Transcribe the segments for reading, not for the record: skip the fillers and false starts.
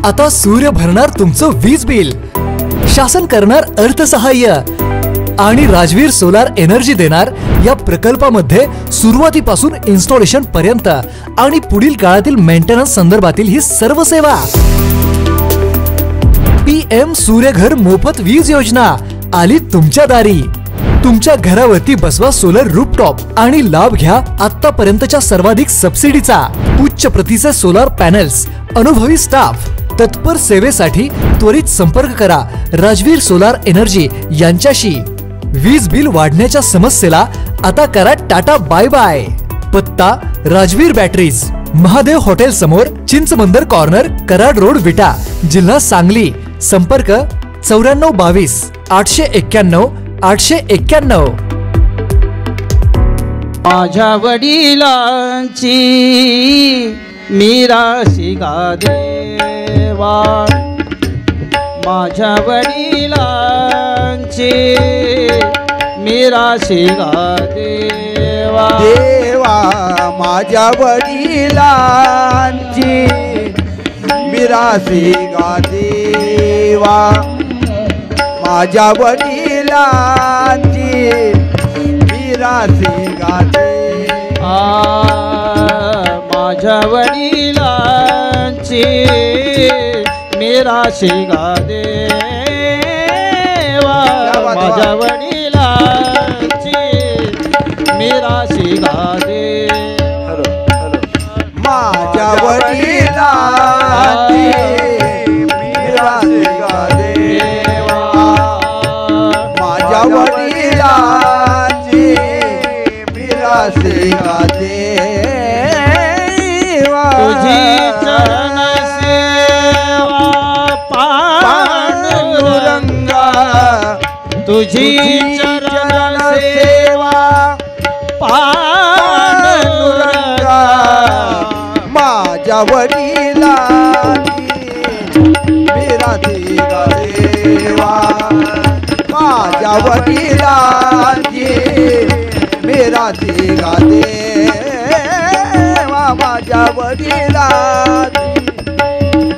आता सूर्य भरणार तुमचं वीज बिल, शासन करणार अर्थसहाय्य आणि राजवीर सोलार एनर्जी देणार या प्रकल्पामध्ये सुरुवातीपासून इन्स्टॉलेशन पर्यंत आणि पुढील काळातील मेंटेनन्स संदर्भातील ही सर्व सेवा। PM सूर्यघर मोफत वीज योजना आली तुमच्या दारी। तुमच्या घरावरती बसवा सोलर रूफटॉप आणि लाभ घ्या आतापर्यंतच्या सर्वाधिक सबसिडीचा। उच्च प्रतीचे सोलर पॅनल्स, अनुभवी स्टाफ, तत्पर सेवेसाठी त्वरित संपर्क करा राजवीर सोलार एनर्जी यांच्याशी। वीज बिल वाढण्याच्या समस्येला आता करा टाटा बाय बाय। पत्ता राजवीर बॅटरीज, महादेव हॉटेल समोर, चिंचमंदर कॉर्नर, कराड रोड, विटा, जिल्हा सांगली। संपर्क 9422 891 891। माझ्या वडिलांची मीराशी गा देवा, माझ्या वडिलांची मीराशी गा देवा, देवा माझ्या वडिलांची मीराशी गा देवा, माझ्या वडिलांची मीराशी गा देवा, माझ्या वडिलांची मीराशी गा देवा, माझ्या वडिलांची मीराशी गा देवा, माझ्या वडिलांची मीराशी गा देवा, माझ्या वडिलांची मीराशी गा देवा, तुझी चरण सेवा पांडुरंगा, तुझी चरण सेवा पांडुरंगा, माझ्या वडिलांची मीराशी गा देवा, माझ्या वडिलांची मीराशी गा देवा, माझ्या वडिलांची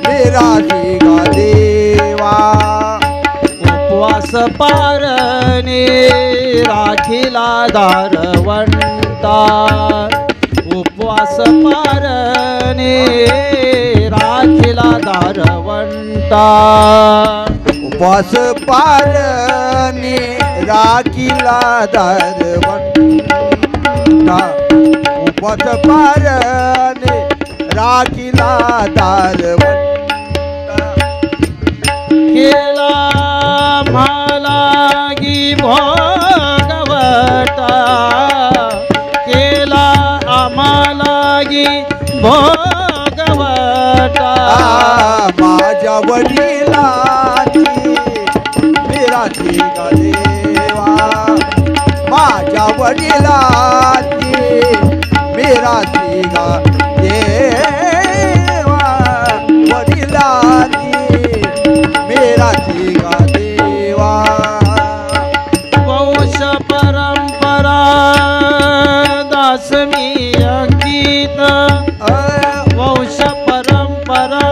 मीराशी गा देवा। उपवास पारणे राखीला दारवंता, उपवास पारणे राखीला दारवंता, उपवास पारणे राखीला दारवंता, उपवास पारणे राखीला दारवंता, केला मालागी भोगवटा, केला आम्हालागी भोगवटा, माझ्या वडिलांची मीराशी गा देवा, माझ्या वडिलांची मीराशी गा देवा, वडिलांची मीराशी गा देवा। वंश परंपरा दास मी अंकित, वंश परंपरा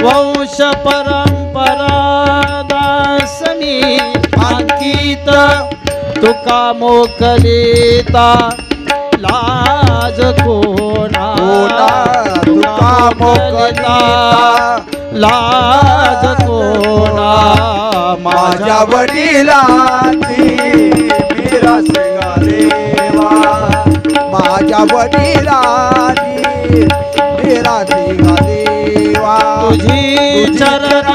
वंश परंपरा दासनी अंकित, तुका मोकलीता लाज कोणा, तुका मोकलीता लाज कोणा माझ्या वडिलांची मेरा सिंगा देवा माझ्या वडिलांची मेरा सिंगा देवा तुझी चरण